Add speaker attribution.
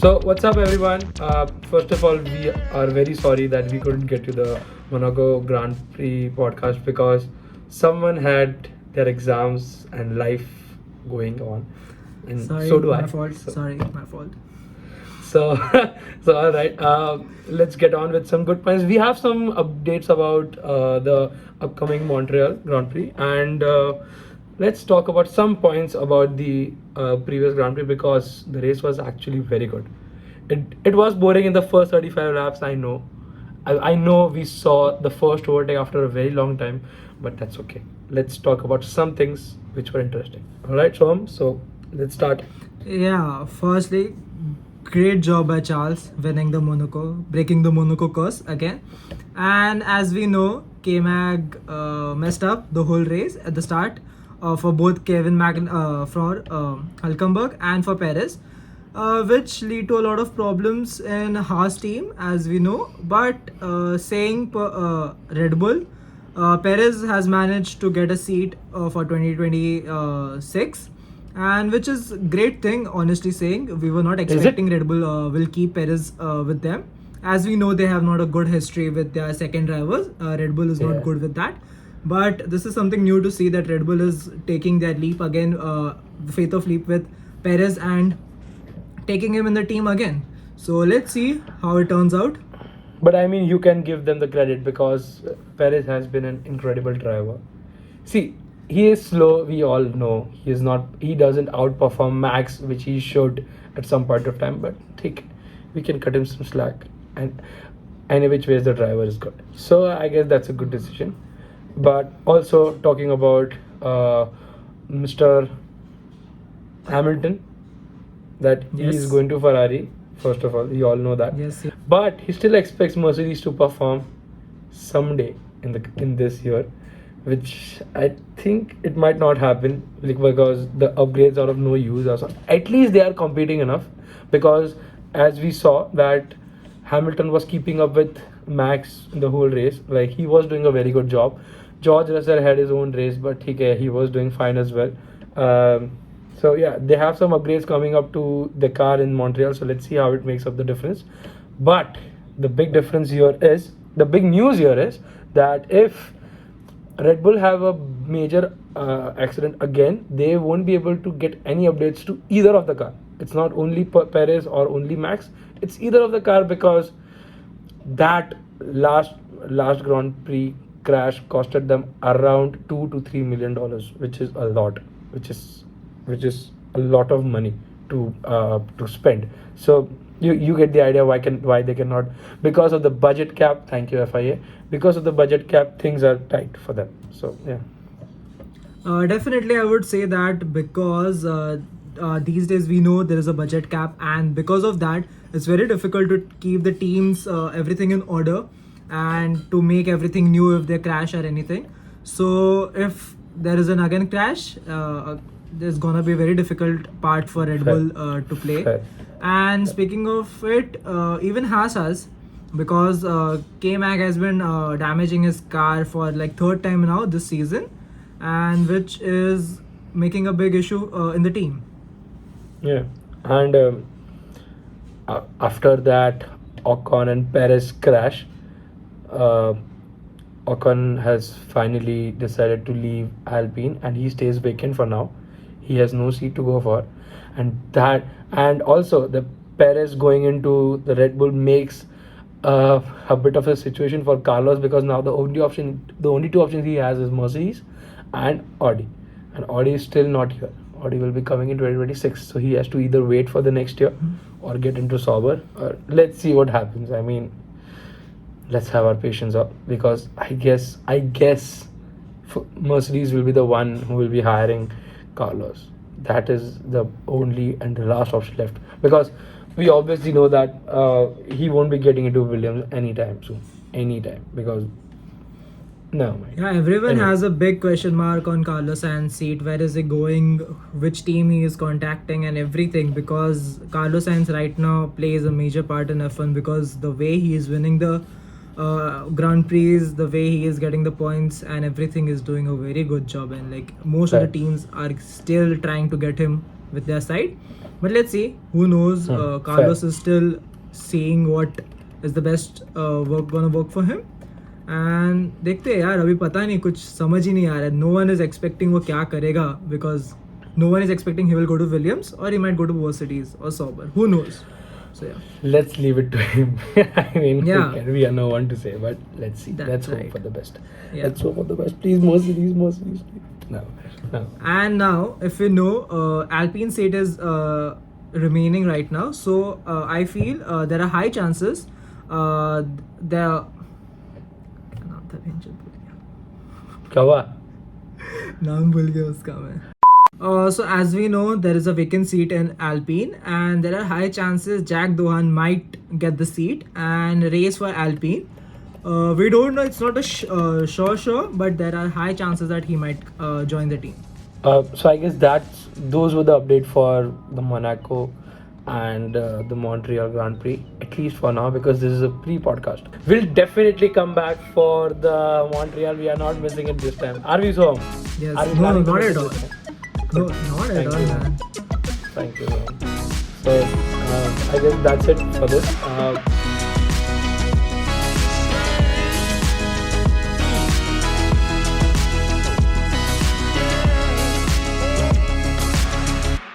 Speaker 1: So, what's up, everyone? First of all, we are very sorry that we couldn't get to the Monaco Grand Prix podcast because someone had their exams and life going on, and
Speaker 2: Sorry,
Speaker 1: so do I.
Speaker 2: my fault.
Speaker 1: So,
Speaker 2: Sorry, my fault.
Speaker 1: so, so all right. Let's get on with some good points. We have some updates about the upcoming Montreal Grand Prix, and let's talk about some points about the previous Grand Prix because the race was actually very good. It was boring in the first 35 laps. I know. I know we saw the first overtake after a very long time, but that's okay. Let's talk about some things which were interesting. All right, Shom. So let's start.
Speaker 2: Yeah, firstly, great job by Charles winning the Monaco, breaking the Monaco curse again. And as we know, K-Mag messed up the whole race at the start for both for Hülkenberg and for Perez, which lead to a lot of problems in Haas team, as we know. But Red Bull, Perez has managed to get a seat for 2026, and which is great thing. Honestly saying, we were not expecting Red Bull will keep Perez with them. As we know, they have not a good history with their second drivers. Red Bull is
Speaker 1: Yeah.
Speaker 2: not good with that. But this is something new to see that Red Bull is taking their leap again, the faith of leap with Perez and taking him in the team again. So let's see how it turns out.
Speaker 1: But I mean, you can give them the credit because Perez has been an incredible driver. See, he is slow. We all know he is not. He doesn't outperform Max, which he should at some point of time. But we can cut him some slack, and any which ways the driver is good. So I guess that's a good decision. But also talking about Mr. Hamilton, that he is
Speaker 2: Yes.
Speaker 1: going to Ferrari. First of all, we all know that.
Speaker 2: Yes.
Speaker 1: But he still expects Mercedes to perform someday in this year, which I think it might not happen, like, because the upgrades are of no use. Or something. At least they are competing enough, because as we saw that Hamilton was keeping up with Max in the whole race. Like, he was doing a very good job. George Russell had his own race, but he was doing fine as well. So yeah, they have some upgrades coming up to the car in Montreal. So let's see how it makes up the difference. But the big news here is that if Red Bull have a major accident again, they won't be able to get any updates to either of the car. It's not only Perez or only Max. It's either of the car, because that last Grand Prix crash costed them around $2 to $3 million, which is a lot, which is a lot of money to spend. So you get the idea why they cannot, because of the budget cap. Thank you, FIA. Because of the budget cap, things are tight for them. So yeah.
Speaker 2: Definitely, I would say that because these days we know there is a budget cap, and because of that, it's very difficult to keep the teams everything in order and to make everything new if they crash or anything. So if there is an again crash, there's gonna be a very difficult part for Red Bull to play.
Speaker 1: Fair.
Speaker 2: And speaking of it, even Haas has, because K-Mag has been damaging his car for like third time now this season, and which is making a big issue in the team.
Speaker 1: Yeah, and after that Ocon and Perez crash, Ocon has finally decided to leave Alpine, and he stays vacant for now. He has no seat to go for, and also the Perez going into the Red Bull makes a bit of a situation for Carlos, because now the only two options he has is Mercedes and Audi, and Audi is still not here. Audi will be coming in 2026, so he has to either wait for the next year or get into Sauber. Let's see what happens. I mean, let's have our patience up, because I guess Mercedes will be the one who will be hiring Carlos. That is the only and the last option left, because we obviously know that he won't be getting into Williams anytime soon. Because no, man.
Speaker 2: Yeah, everyone
Speaker 1: Anyway.
Speaker 2: has a big question mark on Carlos Sainz's seat. Where is he going? Which team he is contacting and everything? Because Carlos Sainz right now plays a major part in F1, because the way he is winning the Grand Prix, the way he is getting the points and everything, is doing a very good job. And like most of the
Speaker 1: Right.
Speaker 2: teams are still trying to get him with their side. But let's see. Who knows? Carlos is still seeing what is the best gonna work for him. And देखते हैं यार, अभी पता नहीं, कुछ समझ ही नहीं आ रहा है. No one is expecting वो क्या करेगा, because no one is expecting he will go to Williams or he might go to Mercedes or Sauber. Who knows? So yeah.
Speaker 1: Let's leave it to him. I mean,
Speaker 2: Yeah.
Speaker 1: we are no one to say, but let's see.
Speaker 2: That's
Speaker 1: Let's hope
Speaker 2: right.
Speaker 1: for the best.
Speaker 2: Yeah.
Speaker 1: Let's hope for the best. Please, Mercedes, Mercedes. No.
Speaker 2: And now, if you know, Alpine seat is remaining right now. So I feel there are high chances. There.
Speaker 1: क्या हुआ?
Speaker 2: नाम भूल गया उसका मैं. So as we know, there is a vacant seat in Alpine, and there are high chances Jack Doohan might get the seat and race for Alpine. We don't know; it's not a sure, but there are high chances that he might join the team.
Speaker 1: So I guess those were the update for the Monaco and the Montreal Grand Prix, at least for now, because this is a pre-podcast. We'll definitely come back for the Montreal. We are not missing it this time. Are we, so?
Speaker 2: Yes.
Speaker 1: Are we
Speaker 2: No,
Speaker 1: planning to
Speaker 2: not
Speaker 1: miss
Speaker 2: at
Speaker 1: it
Speaker 2: all.
Speaker 1: this time?
Speaker 2: No, not
Speaker 1: Thank
Speaker 2: at all,
Speaker 1: you.
Speaker 2: man.
Speaker 1: Thank you. So I guess that's it for this.